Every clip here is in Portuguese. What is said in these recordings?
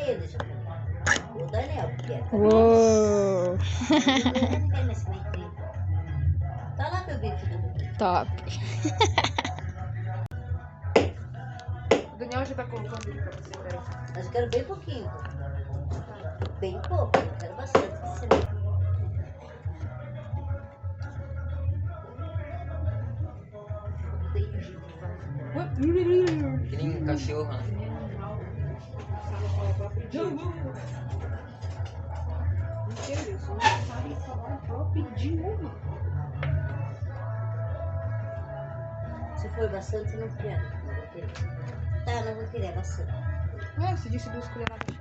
ele, deixa eu ver. O Daniel, que é. Uou! Tá lá meu bife do Top. O Daniel já tá colocando ele pra você, peraí. Mas eu quero bem pouquinho. Bem pouco, eu quero bastante. Que nem cachorro, né? Se for bastante, você não quer. Não vou querer. Tá, não vou querer bastante. Ué, você disse 2 colheradas.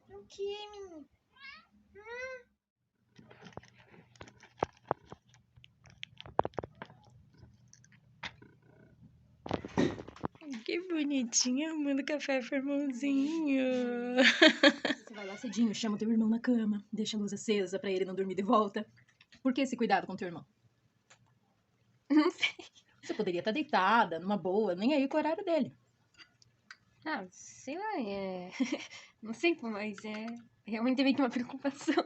O que, menino? Que bonitinho, amando café pro irmãozinho. Você vai lá cedinho, chama teu irmão na cama, deixa a luz acesa pra ele não dormir de volta. Por que esse cuidado com teu irmão? Não sei. Você poderia estar deitada, numa boa, nem aí com o horário dele. Ah, sei lá, não sei, mas realmente é meio que uma preocupação.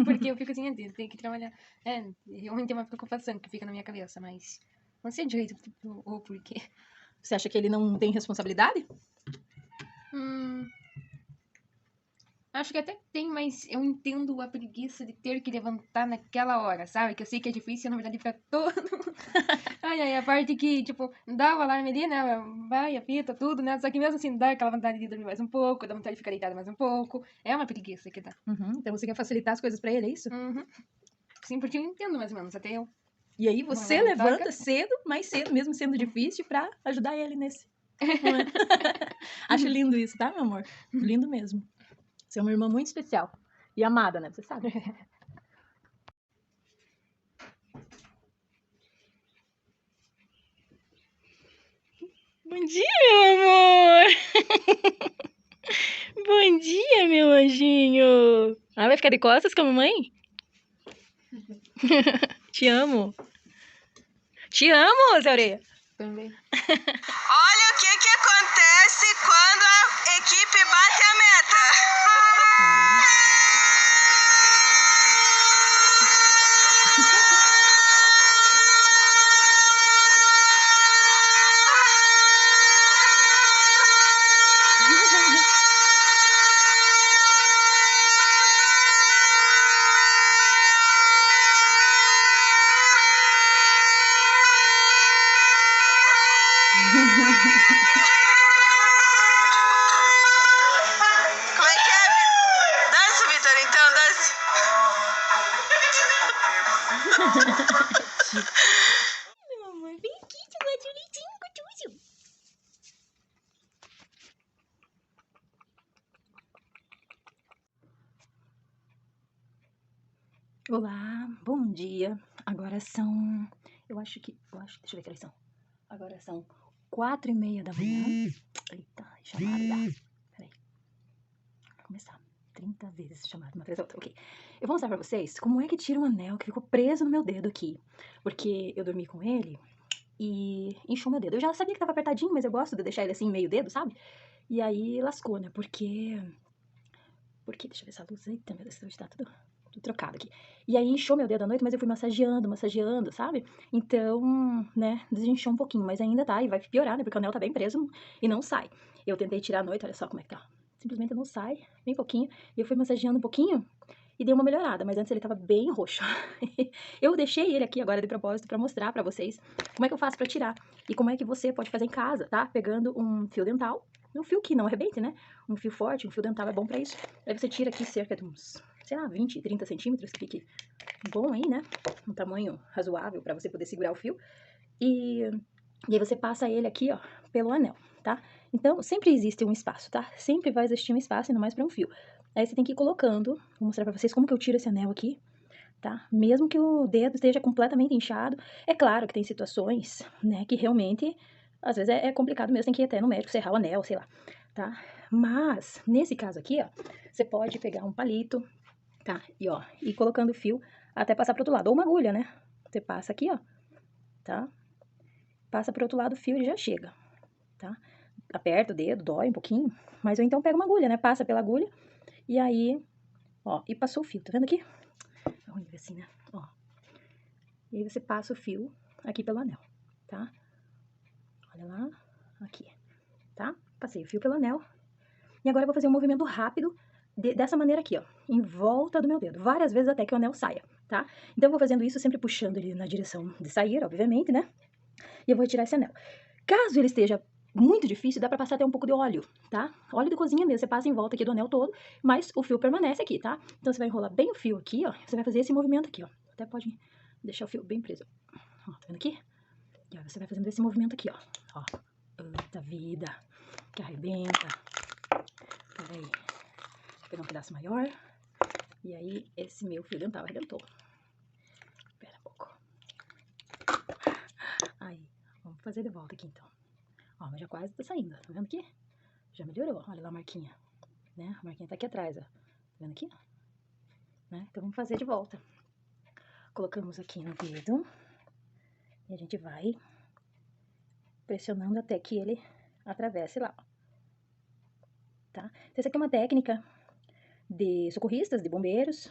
Porque eu fico assim, tem que trabalhar. Realmente é uma preocupação que fica na minha cabeça, mas não sei direito ou por quê. Você acha que ele não tem responsabilidade? Acho que até tem, mas eu entendo a preguiça de ter que levantar naquela hora, sabe? Que eu sei que é difícil, na verdade, pra todo mundo. Ai, a parte que, tipo, dá o alarme ali, né? Vai, apita, tudo, né? Só que mesmo assim, dá aquela vontade de dormir mais um pouco, dá vontade de ficar deitada mais um pouco. É uma preguiça que dá. Então você quer facilitar as coisas pra ele, é isso? Sim, porque eu entendo mais ou menos, até eu. E aí você Uma levanta vontade. cedo, mais cedo, mesmo sendo difícil, pra ajudar ele nesse. Não é? Acho lindo isso, tá, meu amor? Lindo mesmo. Você é uma irmã muito especial. E amada, né? Você sabe. Bom dia, meu amor! Bom dia, meu anjinho! Ah, vai ficar de costas com a mamãe? Te amo! Te amo, Zé Orelha! Também. Olha o que acontece quando a equipe bate a meta. Como é que é? Dança, Vitor, então, dança. Meu amor, vem aqui, tu gosta de leitinho, gostoso. Olá, bom dia. Agora são... deixa eu ver que horas são. Agora são 4:30 da manhã. Eita, chamada já. Peraí. Vai começar. 30 vezes chamada uma vez a outra. Ok. Eu vou mostrar pra vocês como é que tira um anel que ficou preso no meu dedo aqui. Porque eu dormi com ele e inchou meu dedo. Eu já sabia que tava apertadinho, mas eu gosto de deixar ele assim, meio dedo, sabe? E aí lascou, né? Porque... Deixa eu ver essa luz. Eita, meu Deus, hoje tá tudo trocado aqui. E aí inchou meu dedo à noite, mas eu fui massageando, sabe? Então, né, desinchou um pouquinho, mas ainda tá, e vai piorar, né? Porque o anel tá bem preso e não sai. Eu tentei tirar à noite, olha só como é que tá. Simplesmente não sai, bem pouquinho. E eu fui massageando um pouquinho e deu uma melhorada, mas antes ele tava bem roxo. Eu deixei ele aqui agora de propósito pra mostrar pra vocês como é que eu faço pra tirar. E como é que você pode fazer em casa, tá? Pegando um fio dental, um fio que não arrebente, né? Um fio forte, um fio dental é bom pra isso. Aí você tira aqui cerca de uns, sei lá, 20, 30 centímetros, que fique bom aí, né? Um tamanho razoável pra você poder segurar o fio. E aí você passa ele aqui, ó, pelo anel, tá? Então, sempre existe um espaço, tá? Sempre vai existir um espaço, ainda mais pra um fio. Aí você tem que ir colocando, vou mostrar pra vocês como que eu tiro esse anel aqui, tá? Mesmo que o dedo esteja completamente inchado. É claro que tem situações, né, que realmente, às vezes é complicado mesmo, tem que ir até no médico, serrar o anel, sei lá, tá? Mas, nesse caso aqui, ó, você pode pegar um palito, tá? E, ó, ir colocando o fio até passar pro outro lado. Ou uma agulha, né? Você passa aqui, ó, tá? passa pro outro lado o fio e já chega, tá? Aperta o dedo, dói um pouquinho, mas eu então pego uma agulha, né? Passa pela agulha e aí, ó, e passou o fio, tá vendo aqui? É ruim ver assim, né? Ó. E aí você passa o fio aqui pelo anel, tá? Olha lá, aqui, tá? Passei o fio pelo anel. E agora eu vou fazer um movimento rápido dessa maneira aqui, ó, em volta do meu dedo, várias vezes até que o anel saia, tá? Então eu vou fazendo isso sempre puxando ele na direção de sair, obviamente, né? E eu vou retirar esse anel. Caso ele esteja muito difícil, dá pra passar até um pouco de óleo, tá? Óleo de cozinha mesmo, você passa em volta aqui do anel todo, mas o fio permanece aqui, tá? Então você vai enrolar bem o fio aqui, ó, você vai fazer esse movimento aqui, ó. Até pode deixar o fio bem preso. Ó, tá vendo aqui? E aí você vai fazendo esse movimento aqui, ó. Ó, eita vida, que arrebenta. Peraí, vou pegar um pedaço maior. E aí, esse meu fio dental arrebentou. Espera um pouco. Aí, vamos fazer de volta aqui, então. Ó, mas já quase tá saindo, tá vendo aqui? Já melhorou, olha lá a marquinha, né? A marquinha tá aqui atrás, ó. Tá vendo aqui? Né? Então, vamos fazer de volta. Colocamos aqui no dedo. E a gente vai pressionando até que ele atravesse lá, ó. Tá? Então, essa aqui é uma técnica de socorristas, de bombeiros,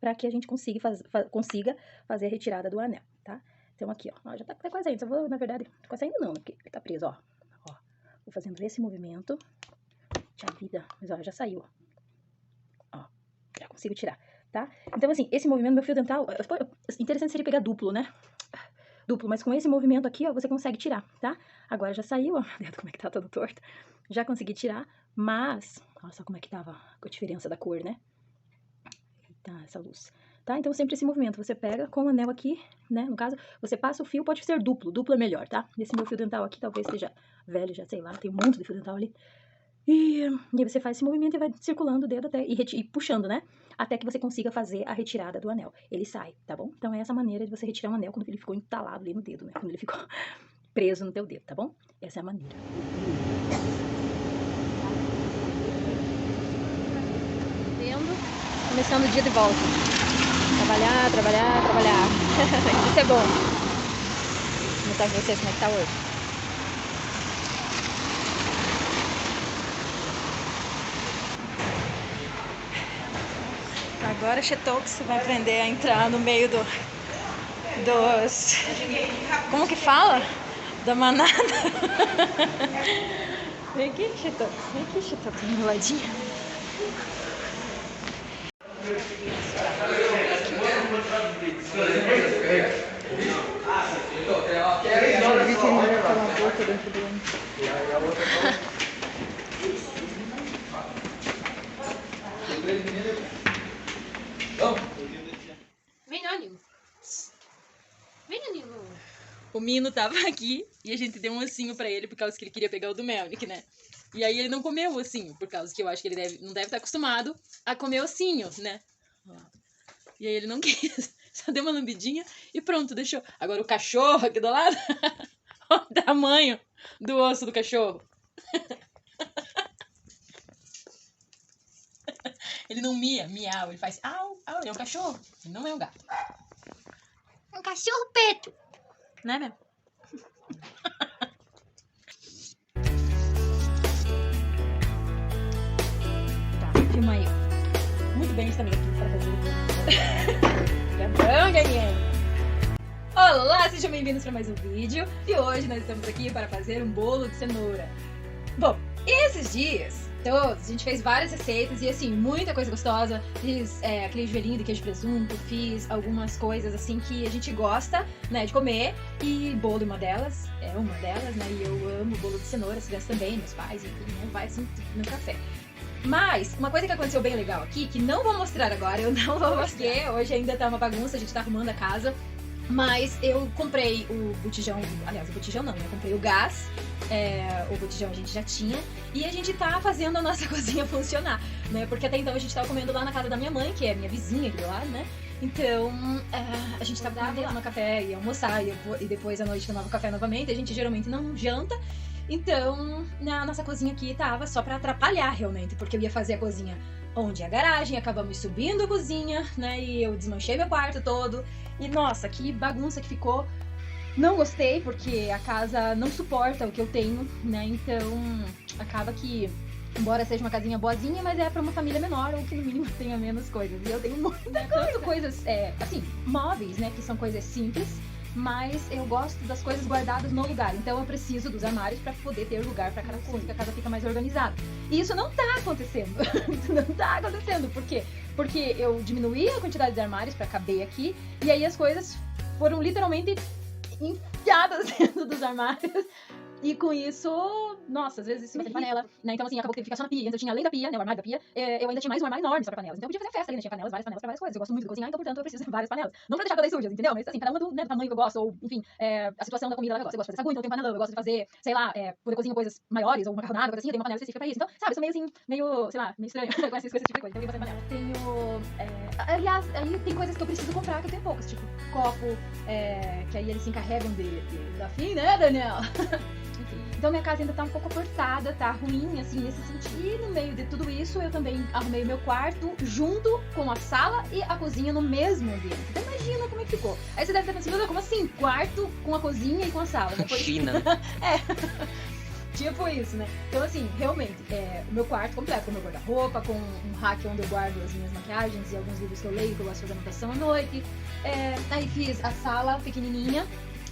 para que a gente consiga fazer a retirada do anel, tá? Então, aqui, ó, já tá quase saindo, só vou, na verdade, quase saindo não, porque ele tá preso, ó. Ó, vou fazendo esse movimento, já vida, mas ó, já saiu, ó, já consigo tirar, tá? Então, assim, esse movimento, meu fio dental, interessante seria pegar duplo, né? Duplo, mas com esse movimento aqui, ó, você consegue tirar, tá? Agora já saiu, ó, meu dedo como é que tá todo torto, já consegui tirar, mas, olha só como é que tava a diferença da cor, né? Eita, essa luz. Tá? Então, sempre esse movimento, você pega com o anel aqui, né? No caso, você passa o fio, pode ser duplo é melhor, tá? Esse meu fio dental aqui talvez seja velho, já sei lá, tem um monte de fio dental ali. E aí você faz esse movimento e vai circulando o dedo até, e puxando, né? Até que você consiga fazer a retirada do anel. Ele sai, tá bom? Então, é essa maneira de você retirar um anel quando ele ficou entalado ali no dedo, né? Quando ele ficou preso no teu dedo, tá bom? Essa é a maneira. Começando o dia de volta. Trabalhar, trabalhar, trabalhar. Isso é bom. Vou mostrar pra vocês como é que tá hoje. Agora a Xetox vai aprender a entrar no meio dos... Como que fala? Da manada. Vem aqui, Xetox. Vem aqui, Xetox. Enroladinha. Vem, Nino. Vem, Nino. O Mino tava aqui e a gente deu um ossinho pra ele por causa que ele queria pegar o do Melnick, né? E aí ele não comeu o ossinho, por causa que eu acho que ele não deve estar acostumado a comer ossinho, né? E aí ele não quis, só deu uma lambidinha e pronto, deixou. Agora o cachorro aqui do lado, olha o tamanho do osso do cachorro. Ele não miau, ele faz au, au, é um cachorro, ele não é um gato. Um cachorro preto. Né, mesmo? Tá, filma aí. Muito bem, estamos aqui para fazer o bom, ganhei! Olá, sejam bem-vindos para mais um vídeo. E hoje nós estamos aqui para fazer um bolo de cenoura. Bom, esses dias todos a gente fez várias receitas e assim, muita coisa gostosa. Fiz aquele joelhinho de queijo presunto, fiz algumas coisas assim que a gente gosta, né, de comer. E bolo é uma delas, né, e eu amo bolo de cenoura, se desse também, meus pais e tudo, né, vai assim no café. Mas, uma coisa que aconteceu bem legal aqui, que não vou mostrar agora, eu não vou mostrar, hoje ainda tá uma bagunça, a gente tá arrumando a casa, mas eu comprei o botijão, aliás, o botijão não, eu comprei o gás, o botijão a gente já tinha, e a gente tá fazendo a nossa cozinha funcionar, né, porque até então a gente tava comendo lá na casa da minha mãe, que é minha vizinha aqui do lado, né, então a gente tava lá tomando café e almoçar, e depois à noite tomava café novamente, a gente geralmente não janta. Então, na nossa cozinha aqui tava só pra atrapalhar realmente, porque eu ia fazer a cozinha onde é a garagem, acabamos subindo a cozinha, né, e eu desmanchei meu quarto todo, e nossa, que bagunça que ficou, Não gostei, porque a casa não suporta o que eu tenho, né? Então, acaba que, embora seja uma casinha boazinha, mas é pra uma família menor, ou que no mínimo tenha menos coisas. E eu tenho muita coisas, assim, móveis, né? Que são coisas simples, mas eu gosto das coisas guardadas no lugar. Então eu preciso dos armários pra poder ter lugar pra cada coisa, que a casa fica mais organizada. E isso não tá acontecendo. Isso não tá acontecendo. Por quê? Porque eu diminuí a quantidade de armários pra caber aqui, e aí as coisas foram literalmente enfiadas dentro dos armários. E com isso, nossa, às vezes isso vai ser panela, né? Então, assim, acabou que fica só na pia. Então, eu tinha além da pia, né? O armário da pia, eu ainda tinha mais um armário enorme só pra panelas. Então, eu podia fazer festa ali, né? Tinha panelas, várias panelas pra várias coisas. Eu gosto muito de cozinhar, então, portanto, eu preciso de várias panelas. Não pra deixar todas sujas, entendeu? Mas, assim, cada uma do, né, do tamanho que eu gosto, ou, enfim, a situação da comida lá que eu gosto. Eu gosto de fazer sagu, então eu tenho panelão. Eu gosto de fazer, sei lá, quando eu cozinho coisas maiores, ou macarronada, coisa assim, eu tenho uma panela específica pra isso. Então, sabe, eu sou meio assim, meio, sei lá, meio estranho com esse tipo de coisa. Então, eu tenho bastante panela. Tenho, aliás, aí tem coisas que eu preciso comprar, que eu tenho poucas, tipo, copo, que aí eles se encarregam da fim, né, Daniel? Então minha casa ainda tá um pouco apertada, tá ruim, assim, nesse sentido. E no meio de tudo isso, eu também arrumei o meu quarto junto com a sala e a cozinha no mesmo ambiente. Então imagina como é que ficou. Aí você deve estar pensando, como assim? Quarto com a cozinha e com a sala? Depois... China. Tipo isso, né? Então, assim, realmente, o meu quarto completo, com o meu guarda-roupa, com um rack onde eu guardo as minhas maquiagens e alguns livros que eu leio, que eu gosto de fazer anotação à noite. Aí fiz a sala pequenininha,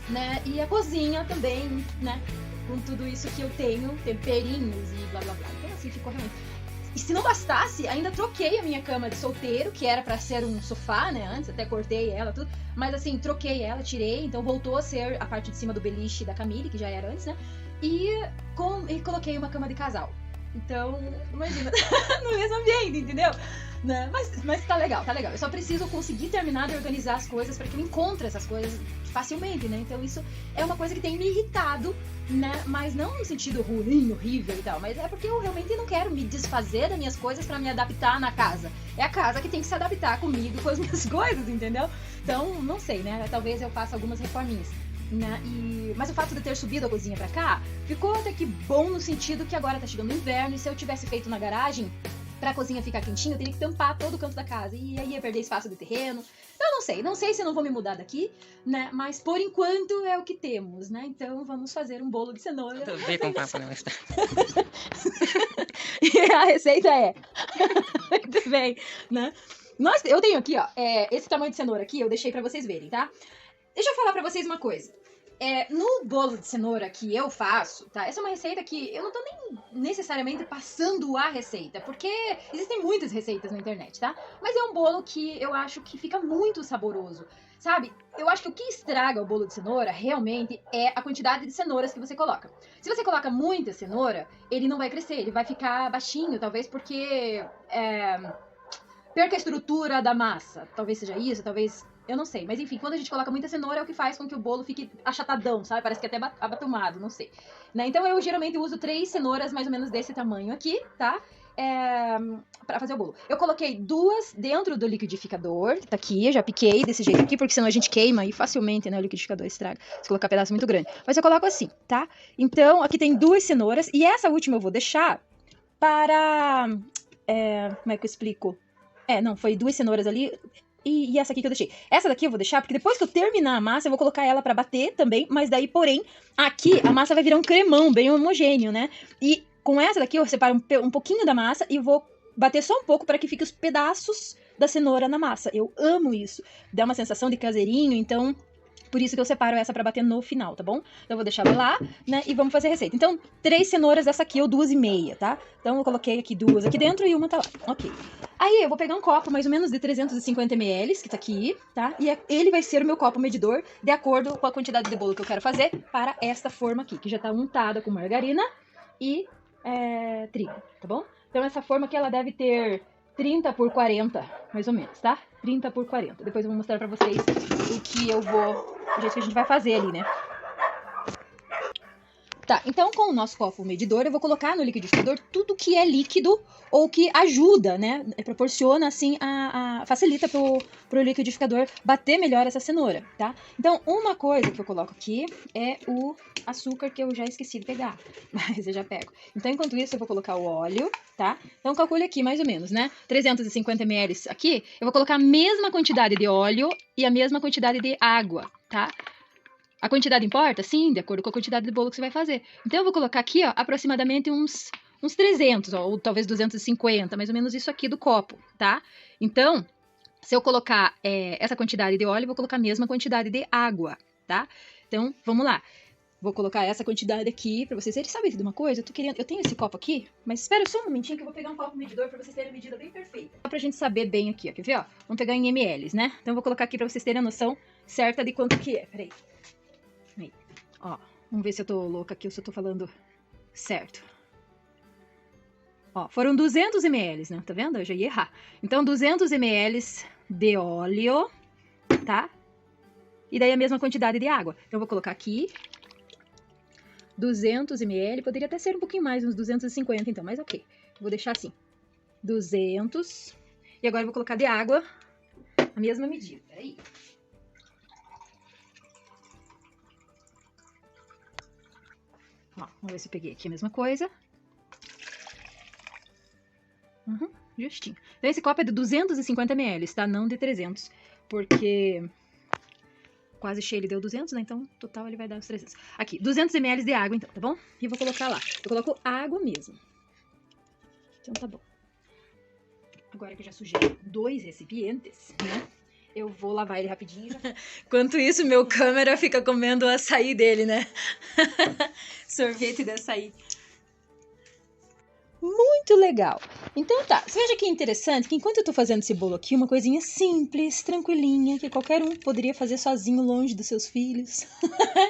né? E a cozinha também, né? Com tudo isso que eu tenho, temperinhos e blá blá blá. Então, assim, ficou realmente... E se não bastasse, ainda troquei a minha cama de solteiro, que era pra ser um sofá, né? Antes, até cortei ela, tudo. Mas, assim, troquei ela, tirei. Então, voltou a ser a parte de cima do beliche da Camille, que já era antes, né? E coloquei uma cama de casal. Então, imagina, no mesmo ambiente, entendeu? Né? Mas tá legal, tá legal. Eu só preciso conseguir terminar de organizar as coisas pra que eu encontre essas coisas facilmente, né? Então isso é uma coisa que tem me irritado, né? Mas não no sentido ruim, horrível e tal, mas é porque eu realmente não quero me desfazer das minhas coisas pra me adaptar na casa. É a casa que tem que se adaptar comigo, com as minhas coisas, entendeu? Então, não sei, né? Talvez eu faça algumas reforminhas. Né? Mas o fato de ter subido a cozinha pra cá ficou até que bom no sentido que agora tá chegando o inverno e se eu tivesse feito na garagem pra cozinha ficar quentinha, eu teria que tampar todo o canto da casa e aí ia perder espaço de terreno. Então não sei se eu não vou me mudar daqui, né? Mas por enquanto é o que temos, né? Então vamos fazer um bolo de cenoura. Eu vou comprar panela extra. E a receita é muito bem, né? Eu tenho aqui, ó, esse tamanho de cenoura aqui, eu deixei pra vocês verem, tá? Deixa eu falar pra vocês uma coisa. No bolo de cenoura que eu faço, tá? Essa é uma receita que eu não tô nem necessariamente passando a receita, porque existem muitas receitas na internet, tá? Mas é um bolo que eu acho que fica muito saboroso, sabe? Eu acho que o que estraga o bolo de cenoura realmente é a quantidade de cenouras que você coloca. Se você coloca muita cenoura, ele não vai crescer, ele vai ficar baixinho, talvez porque perca a estrutura da massa. Talvez seja isso, talvez... Eu não sei, mas enfim, quando a gente coloca muita cenoura é o que faz com que o bolo fique achatadão, sabe? Parece que até abatumado, não sei. Né? Então eu geralmente uso 3 cenouras mais ou menos desse tamanho aqui, tá? Pra fazer o bolo. Eu coloquei 2 dentro do liquidificador, que tá aqui, eu já piquei desse jeito aqui, porque senão a gente queima e facilmente, né, o liquidificador estraga, se colocar pedaço muito grande. Mas eu coloco assim, tá? Então aqui tem 2 cenouras, e essa última eu vou deixar para... como é que eu explico? Foi 2 cenouras ali... E essa aqui que eu deixei. Essa daqui eu vou deixar, porque depois que eu terminar a massa, eu vou colocar ela pra bater também. Mas daí, porém, aqui a massa vai virar um cremão bem homogêneo, né? E com essa daqui eu separo um pouquinho da massa e vou bater só um pouco para que fique os pedaços da cenoura na massa. Eu amo isso. Dá uma sensação de caseirinho, então... Por isso que eu separo essa pra bater no final, tá bom? Então eu vou deixar ela lá, né? E vamos fazer a receita. Então, 3 cenouras dessa aqui, ou 2,5, tá? Então eu coloquei aqui 2 aqui dentro e uma tá lá. Ok. Aí eu vou pegar um copo mais ou menos de 350 ml, que tá aqui, tá? E ele vai ser o meu copo medidor, de acordo com a quantidade de bolo que eu quero fazer para esta forma aqui, que já tá untada com margarina e trigo, tá bom? Então essa forma aqui, ela deve ter 30 por 40, mais ou menos, tá? 30 por 40. Depois eu vou mostrar pra vocês o jeito que a gente vai fazer ali, né? Tá, então com o nosso copo medidor, eu vou colocar no liquidificador tudo que é líquido ou que ajuda, né? Proporciona, assim, facilita pro liquidificador bater melhor essa cenoura, tá? Então, uma coisa que eu coloco aqui é o açúcar, que eu já esqueci de pegar, mas eu já pego. Então, enquanto isso, eu vou colocar o óleo, tá? Então, calcule aqui, mais ou menos, né? 350 ml aqui, eu vou colocar a mesma quantidade de óleo e a mesma quantidade de água, tá? A quantidade importa? Sim, de acordo com a quantidade de bolo que você vai fazer. Então, eu vou colocar aqui, ó, aproximadamente uns 300, ó, ou talvez 250, mais ou menos isso aqui do copo, tá? Então, se eu colocar essa quantidade de óleo, eu vou colocar a mesma quantidade de água, tá? Então, vamos lá. Vou colocar essa quantidade aqui pra vocês verem. Sabe de uma coisa? Eu tenho esse copo aqui, mas espera só um momentinho que eu vou pegar um copo medidor pra vocês terem a medida bem perfeita. Só pra gente saber bem aqui, ó. Quer ver, ó? Vamos pegar em ml, né? Então eu vou colocar aqui pra vocês terem a noção certa de quanto que é. Peraí. Aí. Ó, vamos ver se eu tô louca aqui ou se eu tô falando certo. Ó, foram 200 ml, né? Tá vendo? Eu já ia errar. Então, 200 ml de óleo, tá? E daí a mesma quantidade de água. Então, eu vou colocar aqui 200 ml, poderia até ser um pouquinho mais, uns 250 então, mas ok. Vou deixar assim, 200. E agora eu vou colocar de água a mesma medida, peraí. Ó, vamos ver se eu peguei aqui a mesma coisa. Justinho. Então esse copo é de 250 ml, tá? Não de 300, porque quase cheio ele deu 200, né? Então, total ele vai dar uns 300. Aqui, 200 ml de água, então, tá bom? E vou colocar lá. Eu coloco água mesmo. Então, tá bom. Agora que eu já sujei 2 recipientes, né? Eu vou lavar ele rapidinho. Enquanto isso, meu câmera fica comendo o açaí dele, né? Sorvete de açaí. Muito legal. Então tá, você veja que interessante que enquanto eu tô fazendo esse bolo aqui, uma coisinha simples, tranquilinha, que qualquer um poderia fazer sozinho longe dos seus filhos.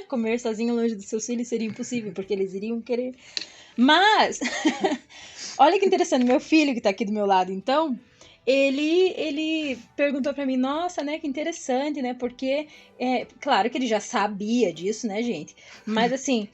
Comer sozinho longe dos seus filhos seria impossível, porque eles iriam querer. Mas, olha que interessante, meu filho que tá aqui do meu lado, então, ele perguntou pra mim, nossa, né, que interessante, né, porque, claro que ele já sabia disso, né, gente, mas assim...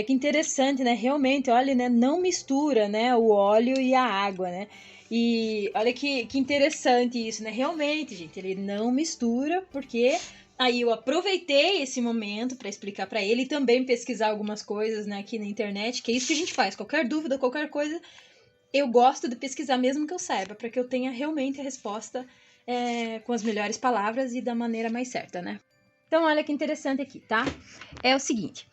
que interessante, né? Realmente, olha, né? Não mistura, né? O óleo e a água, né? E olha que interessante isso, né? Realmente, gente, ele não mistura, porque aí eu aproveitei esse momento para explicar para ele e também pesquisar algumas coisas, né? Aqui na internet, que é isso que a gente faz. Qualquer dúvida, qualquer coisa, eu gosto de pesquisar mesmo que eu saiba, para que eu tenha realmente a resposta com as melhores palavras e da maneira mais certa, né? Então, olha que interessante aqui, tá? É o seguinte...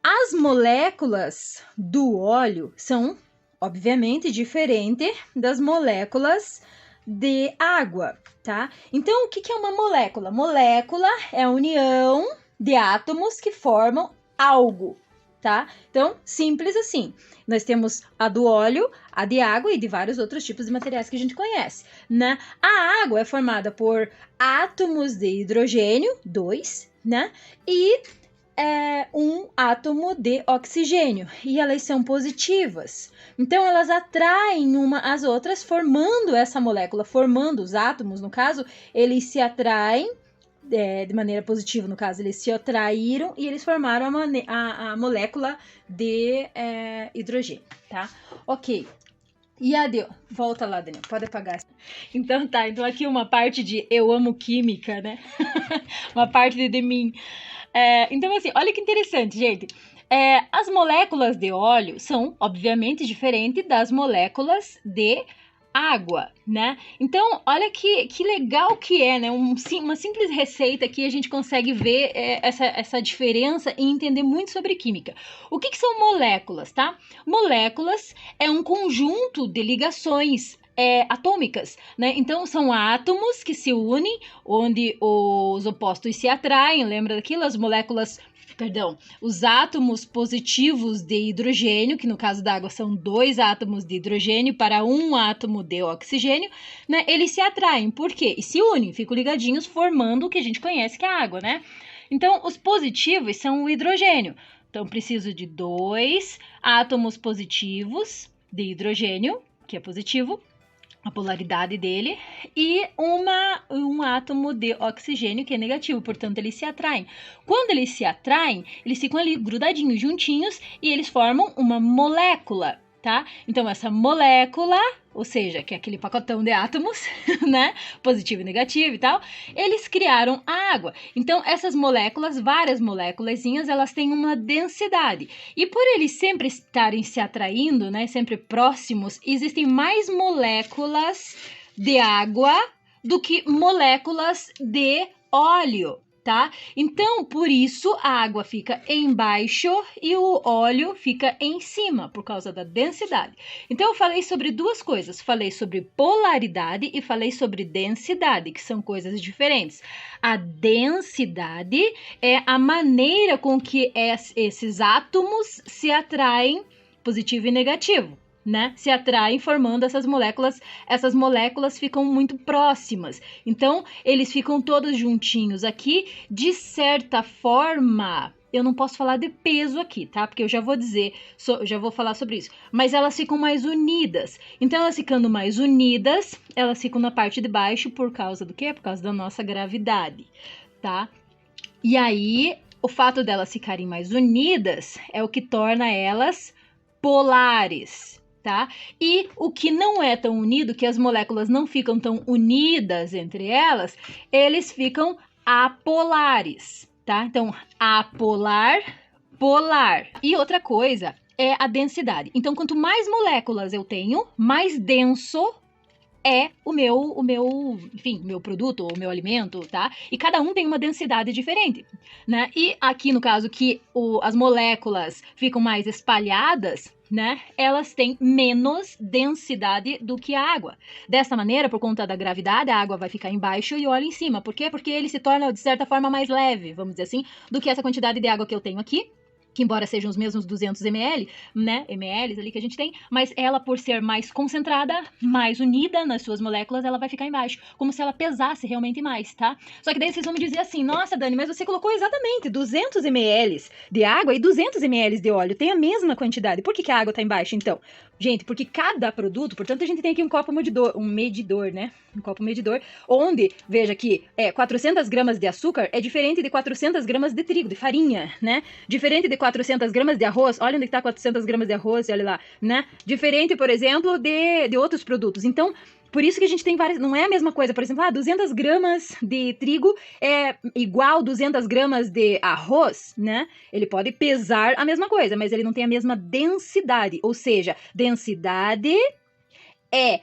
As moléculas do óleo são, obviamente, diferentes das moléculas de água, tá? Então, o que é uma molécula? Molécula é a união de átomos que formam algo, tá? Então, simples assim. Nós temos a do óleo, a de água e de vários outros tipos de materiais que a gente conhece, né? A água é formada por átomos de hidrogênio, 2, né? E... um átomo de oxigênio, e elas são positivas. Então, elas atraem uma às outras, formando essa molécula, formando os átomos, no caso, eles se atraem de maneira positiva, no caso, eles se atraíram e eles formaram a molécula de hidrogênio, tá? Ok. E volta lá, Daniel, pode apagar. Então tá, então aqui uma parte de eu amo química, né? Uma parte de mim. Então, assim, olha que interessante, gente. As moléculas de óleo são, obviamente, diferentes das moléculas de água, né? Então, olha que legal que é, né? Uma simples receita que a gente consegue ver essa diferença e entender muito sobre química. O que são moléculas, tá? Moléculas é um conjunto de ligações atômicas, né? Então, são átomos que se unem, onde os opostos se atraem, lembra daquilo? Os átomos positivos de hidrogênio, que no caso da água são 2 átomos de hidrogênio para 1 átomo de oxigênio, né? Eles se atraem, por quê? E se unem, ficam ligadinhos, formando o que a gente conhece que é a água, né? Então, os positivos são o hidrogênio. Então, preciso de 2 átomos positivos de hidrogênio, que é positivo, a polaridade dele, e um átomo de oxigênio, que é negativo, portanto, eles se atraem. Quando eles se atraem, eles ficam ali grudadinhos, juntinhos, e eles formam uma molécula, tá? Então, essa molécula, ou seja, que é aquele pacotão de átomos, né? Positivo e negativo e tal, eles criaram a água. Então, essas moléculas, várias moléculazinhas, elas têm uma densidade. E por eles sempre estarem se atraindo, né? Sempre próximos, existem mais moléculas de água do que moléculas de óleo, tá? Então, por isso, a água fica embaixo e o óleo fica em cima, por causa da densidade. Então, eu falei sobre duas coisas. Falei sobre polaridade e falei sobre densidade, que são coisas diferentes. A densidade é a maneira com que esses átomos se atraem, positivo e negativo, né? Se atraem formando essas moléculas ficam muito próximas. Então, eles ficam todos juntinhos aqui. De certa forma, eu não posso falar de peso aqui, tá? Porque eu já vou dizer, já vou falar sobre isso. Mas elas ficam mais unidas. Então, elas ficando mais unidas, elas ficam na parte de baixo por causa do quê? Por causa da nossa gravidade, tá? E aí, o fato delas ficarem mais unidas é o que torna elas polares. Tá? E o que não é tão unido, que as moléculas não ficam tão unidas entre elas, eles ficam apolares, tá? Então, apolar, polar. E outra coisa é a densidade. Então, quanto mais moléculas eu tenho, mais denso é o meu produto, o meu alimento, tá? E cada um tem uma densidade diferente, né? E aqui, no caso, que as moléculas ficam mais espalhadas, né? Elas têm menos densidade do que a água. Dessa maneira, por conta da gravidade, a água vai ficar embaixo e o óleo em cima. Por quê? Porque ele se torna, de certa forma, mais leve, vamos dizer assim, do que essa quantidade de água que eu tenho aqui. Que embora sejam os mesmos 200 ml, né, ml ali que a gente tem, mas ela por ser mais concentrada, mais unida nas suas moléculas, ela vai ficar embaixo, como se ela pesasse realmente mais, tá? Só que daí vocês vão me dizer assim, nossa Dani, mas você colocou exatamente 200 ml de água e 200 ml de óleo, tem a mesma quantidade, por que a água tá embaixo então? Gente, porque cada produto, portanto a gente tem aqui um copo medidor, né? Um copo medidor, onde, veja que 400 gramas de açúcar é diferente de 400 gramas de trigo, de farinha, né? Diferente de 400 gramas de arroz, olha onde está 400 gramas de arroz, olha lá, né? Diferente, por exemplo, de outros produtos. Então, por isso que a gente tem várias, não é a mesma coisa, por exemplo, 200 gramas de trigo é igual 200 gramas de arroz, né? Ele pode pesar a mesma coisa, mas ele não tem a mesma densidade, ou seja, densidade é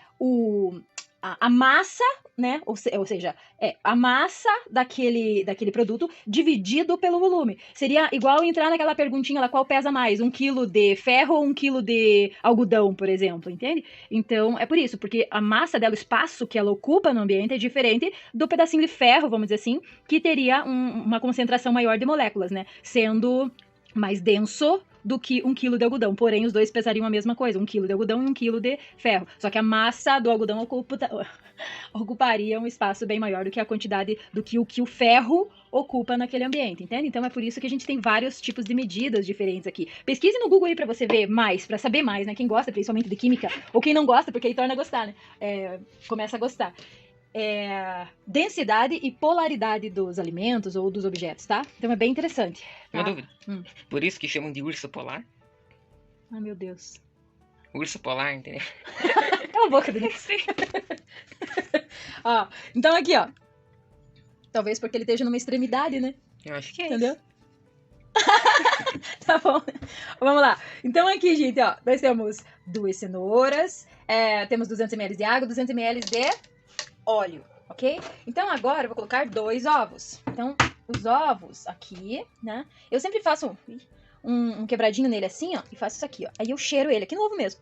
a massa, né? Ou seja, a massa daquele produto dividido pelo volume. Seria igual entrar naquela perguntinha lá, qual pesa mais? 1 quilo de ferro ou 1 quilo de algodão, por exemplo, entende? Então, é por isso, porque a massa dela, o espaço que ela ocupa no ambiente é diferente do pedacinho de ferro, vamos dizer assim, que teria uma concentração maior de moléculas, né? Sendo mais denso do que 1 quilo de algodão, porém os dois pesariam a mesma coisa, 1 quilo de algodão e 1 quilo de ferro, só que a massa do algodão ocuparia um espaço bem maior do que a quantidade do que o ferro ocupa naquele ambiente, entende? Então é por isso que a gente tem vários tipos de medidas diferentes aqui. Pesquise no Google aí pra você ver mais, pra saber mais, né? Quem gosta principalmente de química, ou quem não gosta, porque aí torna a gostar, né? Começa a gostar. Densidade e polaridade dos alimentos ou dos objetos, tá? Então é bem interessante. Uma dúvida. Por isso que chamam de urso polar? Ai, meu Deus. Urso polar, entendeu? Cala a boca, Denise. Ó, então aqui, ó. Talvez porque ele esteja numa extremidade, né? Eu acho que é Entendeu? isso. Tá bom. Vamos lá. Então aqui, gente, ó. Nós temos 2 cenouras. Temos 200 ml de água, 200 ml de óleo, ok? Então agora eu vou colocar 2 ovos. Então, os ovos aqui, né? Eu sempre faço um quebradinho nele assim, ó. E faço isso aqui, ó. Aí eu cheiro ele, aqui no ovo mesmo.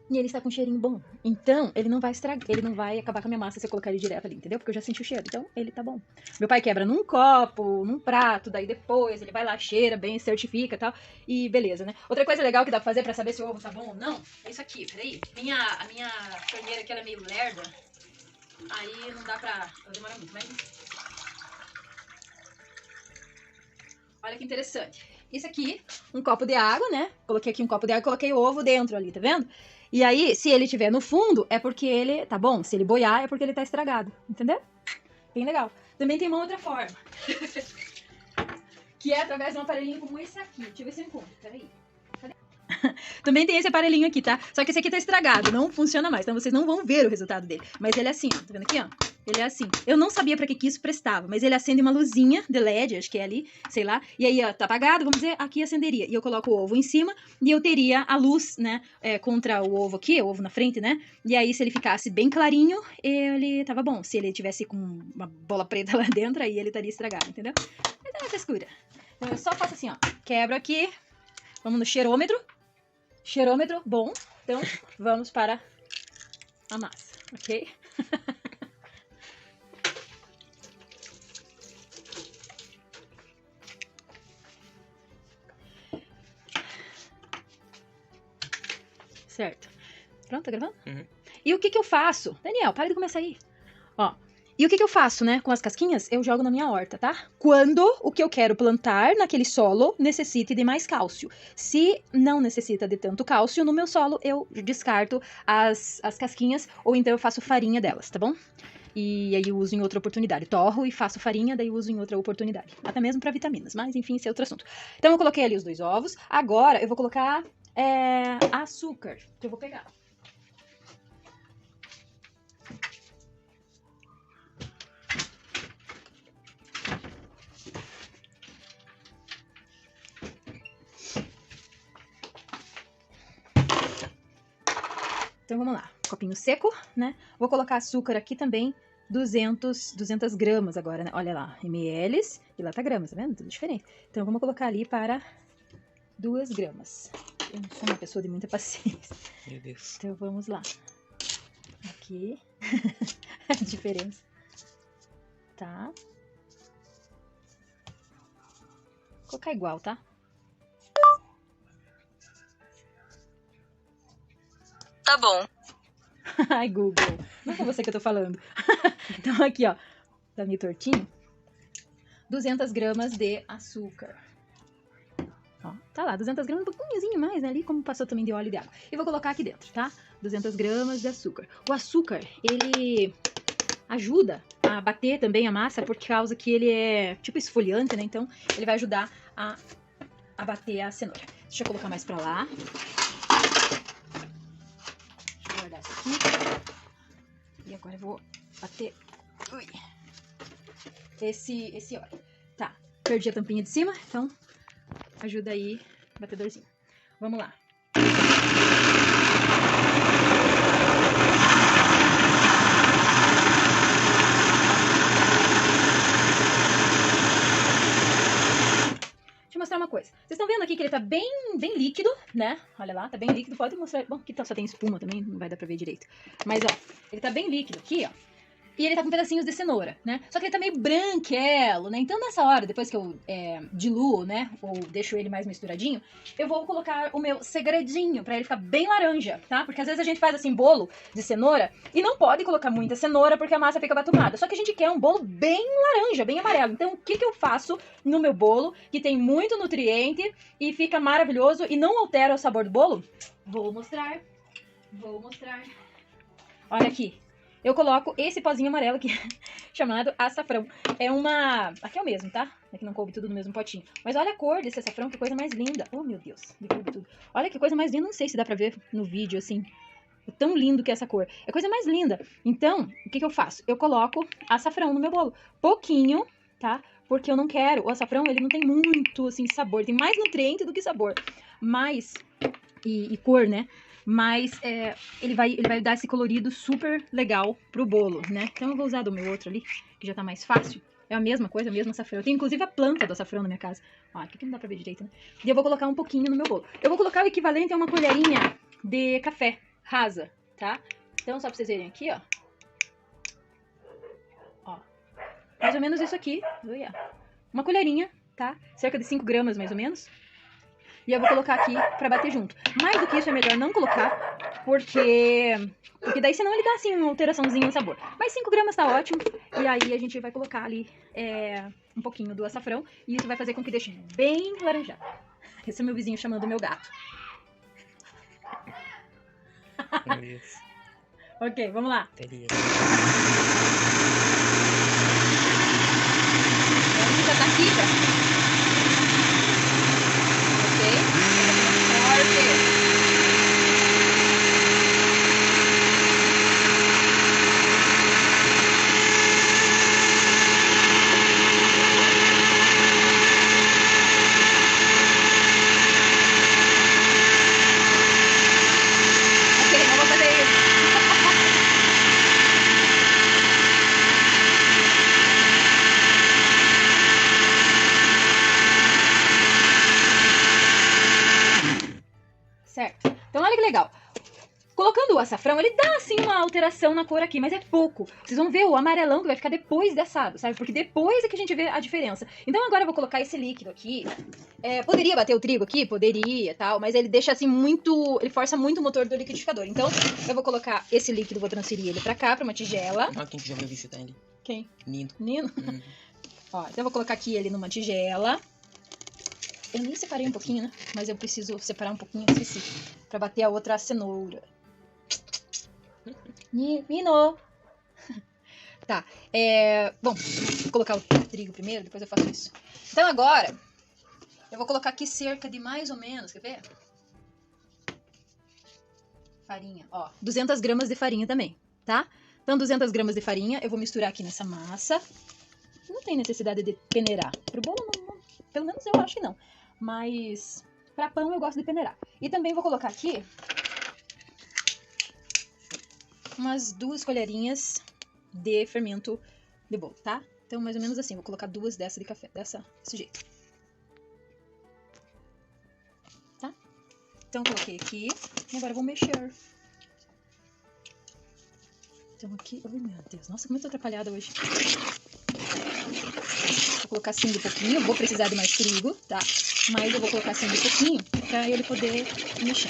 E ele está com um cheirinho bom. Então, ele não vai estragar, ele não vai acabar com a minha massa se eu colocar ele direto ali, entendeu? Porque eu já senti o cheiro, então ele tá bom. Meu pai quebra num copo, num prato, daí depois ele vai lá, cheira bem, certifica e tal, e beleza, né? Outra coisa legal que dá pra fazer pra saber se o ovo tá bom ou não, é isso aqui, peraí. A minha torneira aqui, ela é meio lerda, aí não dá pra... demora muito, mas... Olha que interessante. Isso aqui, um copo de água, né? Coloquei aqui um copo de água, coloquei o ovo dentro ali, tá vendo? E aí, se ele estiver no fundo, é porque ele tá bom. Se ele boiar, é porque ele tá estragado. Entendeu? Bem legal. Também tem uma outra forma. Que é através de um aparelhinho como esse aqui. Deixa eu ver se eu encontro. Peraí. Cadê? Também tem esse aparelhinho aqui, tá? Só que esse aqui tá estragado. Não funciona mais. Então vocês não vão ver o resultado dele. Mas ele é assim, ó. Tá vendo aqui, ó? Ele é assim. Eu não sabia pra que isso prestava, mas ele acende uma luzinha de LED, acho que é ali, sei lá. E aí, ó, tá apagado, vamos dizer, aqui acenderia. E eu coloco o ovo em cima e eu teria a luz, né, contra o ovo aqui, o ovo na frente, né? E aí, se ele ficasse bem clarinho, ele tava bom. Se ele tivesse com uma bola preta lá dentro, aí ele estaria estragado, entendeu? Mas é uma frescura. Então, eu só faço assim, ó. Quebro aqui. Vamos no cheirômetro. Cheirômetro, bom. Então, vamos para a massa, ok? Certo. Pronto, tá gravando? Uhum. E o que que eu faço? Daniel, para de começar aí. Ó. E o que que eu faço, né? Com as casquinhas, eu jogo na minha horta, tá? Quando o que eu quero plantar naquele solo necessite de mais cálcio. Se não necessita de tanto cálcio no meu solo, eu descarto as casquinhas ou então eu faço farinha delas, tá bom? E aí eu uso em outra oportunidade. Torro e faço farinha, daí eu uso em outra oportunidade. Até mesmo para vitaminas, mas enfim, esse é outro assunto. Então eu coloquei ali os 2 ovos. Agora eu vou colocar açúcar, que eu vou pegar. Então vamos lá, copinho seco, né? Vou colocar açúcar aqui também, 200 gramas agora, né? Olha lá, ml e lá tá gramas, tá vendo? Tudo diferente. Então vamos colocar ali para 2 gramas. Eu não sou uma pessoa de muita paciência. Meu Deus. Então vamos lá. Aqui. A diferença. Tá. Vou colocar igual, tá? Tá bom. Ai, Google. Não é com você que eu tô falando. Então aqui, ó. Tá meio tortinho. 200 gramas de açúcar. Ó, tá lá, 200 gramas, um pouquinhozinho mais, né? Ali, como passou também de óleo e de água. E vou colocar aqui dentro, tá? 200 gramas de açúcar. O açúcar, ele ajuda a bater também a massa, por causa que ele é tipo esfoliante, né? Então, ele vai ajudar a bater a cenoura. Deixa eu colocar mais pra lá. Deixa eu guardar isso aqui. E agora eu vou bater esse óleo. Tá, perdi a tampinha de cima, então ajuda aí, batedorzinho. Vamos lá. Deixa eu mostrar uma coisa. Vocês estão vendo aqui que ele tá bem líquido, né? Olha lá, tá bem líquido. Pode mostrar. Bom, aqui só tem espuma também, não vai dar pra ver direito. Mas, ó, ele tá bem líquido aqui, ó. E ele tá com pedacinhos de cenoura, né? Só que ele tá meio branquelo, né? Então, nessa hora, depois que eu diluo, né? Ou deixo ele mais misturadinho, eu vou colocar o meu segredinho pra ele ficar bem laranja, tá? Porque às vezes a gente faz, assim, bolo de cenoura e não pode colocar muita cenoura porque a massa fica batumada. Só que a gente quer um bolo bem laranja, bem amarelo. Então, o que que eu faço no meu bolo que tem muito nutriente e fica maravilhoso e não altera o sabor do bolo? Vou mostrar. Olha aqui. Eu coloco esse pozinho amarelo aqui, chamado açafrão. É uma... Aqui é o mesmo, tá? É que não coube tudo no mesmo potinho. Mas olha a cor desse açafrão, que coisa mais linda. Oh, meu Deus, me coube tudo. Olha que coisa mais linda, não sei se dá pra ver no vídeo, assim. É tão lindo que é essa cor. É a coisa mais linda. Então, o que que eu faço? Eu coloco açafrão no meu bolo. Pouquinho, tá? Porque eu não quero... O açafrão, ele não tem muito, assim, sabor. Tem mais nutriente do que sabor. Mas... E cor, né? Mas ele vai dar esse colorido super legal pro bolo, né? Então eu vou usar do meu outro ali, que já tá mais fácil. É a mesma coisa, o mesmo açafrão. Eu tenho inclusive a planta do açafrão na minha casa. Ó, aqui que não dá pra ver direito, né? E eu vou colocar um pouquinho no meu bolo. Eu vou colocar o equivalente a uma colherinha de café rasa, tá? Então só pra vocês verem aqui, ó. Ó. Mais ou menos isso aqui. Uma colherinha, tá? Cerca de 5 gramas mais ou menos. E eu vou colocar aqui pra bater junto. Mais do que isso é melhor não colocar, porque daí senão ele dá assim uma alteraçãozinha no sabor. Mas 5 gramas tá ótimo. E aí a gente vai colocar ali um pouquinho do açafrão. E isso vai fazer com que deixe bem laranjado. Esse é meu vizinho chamando o meu gato. Meu Deus. Ok, vamos lá. Teria. Já tá aqui, já. legal. Colocando o açafrão, ele dá, assim, uma alteração na cor aqui, mas é pouco. Vocês vão ver o amarelão que vai ficar depois de assado, sabe? Porque depois é que a gente vê a diferença. Então agora eu vou colocar esse líquido aqui. Poderia bater o trigo aqui? Poderia, tal, mas ele deixa, assim, muito... Ele força muito o motor do liquidificador. Então eu vou colocar esse líquido, vou transferir ele pra cá, pra uma tigela. Olha quem que já veio visitar ele. Quem? Nino. Nino? Uhum. Ó, então eu vou colocar aqui ele numa tigela. Eu nem separei um pouquinho, né? Mas eu preciso separar um pouquinho, esqueci. Pra bater a outra cenoura. Nino! Tá, bom, vou colocar o trigo primeiro, depois eu faço isso. Então agora, eu vou colocar aqui cerca de mais ou menos, quer ver? Farinha, ó, 200 gramas de farinha também, tá? Então 200 gramas de farinha, eu vou misturar aqui nessa massa. Não tem necessidade de peneirar. Pro bolo, não, pelo menos eu acho que não. Mas pra pão eu gosto de peneirar. E também vou colocar aqui umas 2 colherinhas de fermento de bolo, tá? Então, mais ou menos assim, vou colocar 2 dessa de café, desse jeito. Tá? Então, coloquei aqui e agora eu vou mexer. Então, aqui... Oh, meu Deus, nossa, como eu tô atrapalhada hoje. Vou colocar assim de pouquinho, vou precisar de mais trigo, tá? Mas eu vou colocar assim de pouquinho pra ele poder mexer.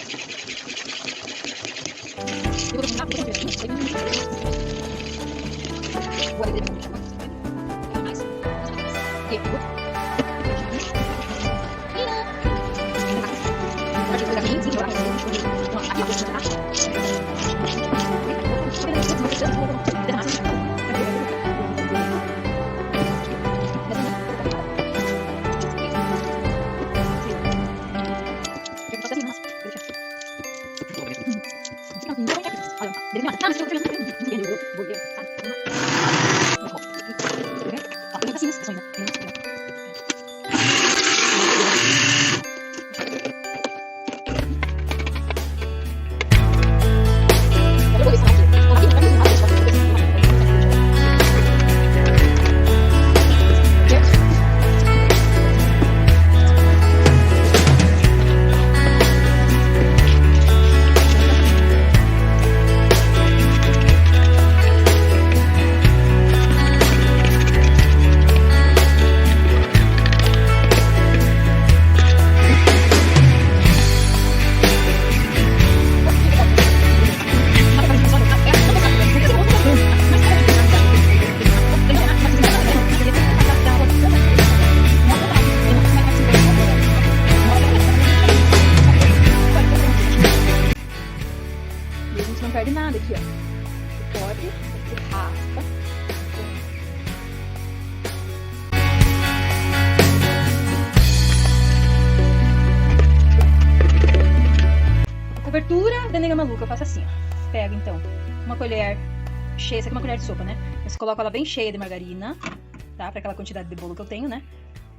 Não perde nada aqui, ó. Você pode, você raspa. A cobertura da nega maluca eu faço assim, ó. Pego então uma colher cheia, essa aqui é uma colher de sopa, né? Você coloca ela bem cheia de margarina, tá? Pra aquela quantidade de bolo que eu tenho, né?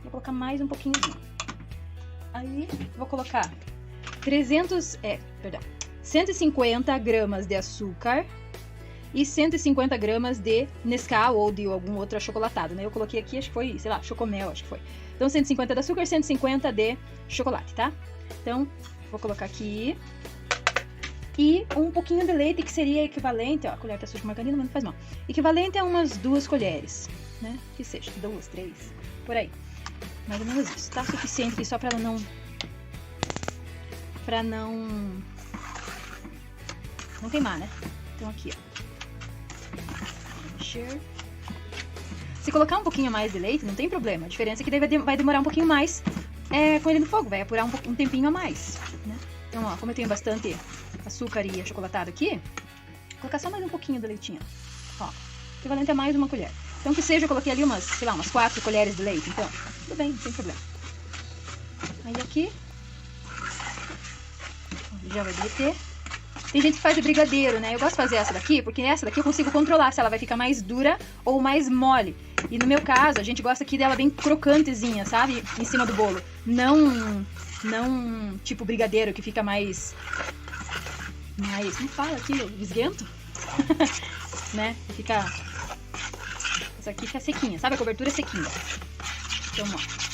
Vou colocar mais um pouquinhozinho. Aí vou colocar 150 gramas de açúcar e 150 gramas de Nescau ou de algum outro achocolatado, né? Eu coloquei aqui, acho que foi, sei lá, Chocomel, acho que foi. Então, 150 de açúcar e 150 de chocolate, tá? Então, vou colocar aqui. E um pouquinho de leite, que seria equivalente, ó, a colher tá suja de margarina, mas não faz mal. Equivalente a umas 2 colheres, né? Que seja, 2, 3, por aí. Mais ou menos isso, tá? Suficiente aqui só pra ela não... não queimar, né? Então aqui, ó. Mexer. Se colocar um pouquinho mais de leite, não tem problema. A diferença é que daí vai demorar um pouquinho mais com ele no fogo. Vai apurar um tempinho a mais, né? Então, ó, como eu tenho bastante açúcar e achocolatado aqui, vou colocar só mais um pouquinho de leitinho. Ó, equivalente a mais uma colher. Então que seja, eu coloquei ali umas 4 colheres de leite. Então, tudo bem, não tem problema. Aí aqui, já vai derreter. Tem gente que faz de brigadeiro, né? Eu gosto de fazer essa daqui, porque essa daqui eu consigo controlar se ela vai ficar mais dura ou mais mole. E no meu caso, a gente gosta aqui dela bem crocantezinha, sabe? Em cima do bolo. Não tipo brigadeiro, que fica mais... como fala aqui? Esguento? Né? Fica... Essa aqui fica sequinha, sabe? A cobertura é sequinha. Então, ó.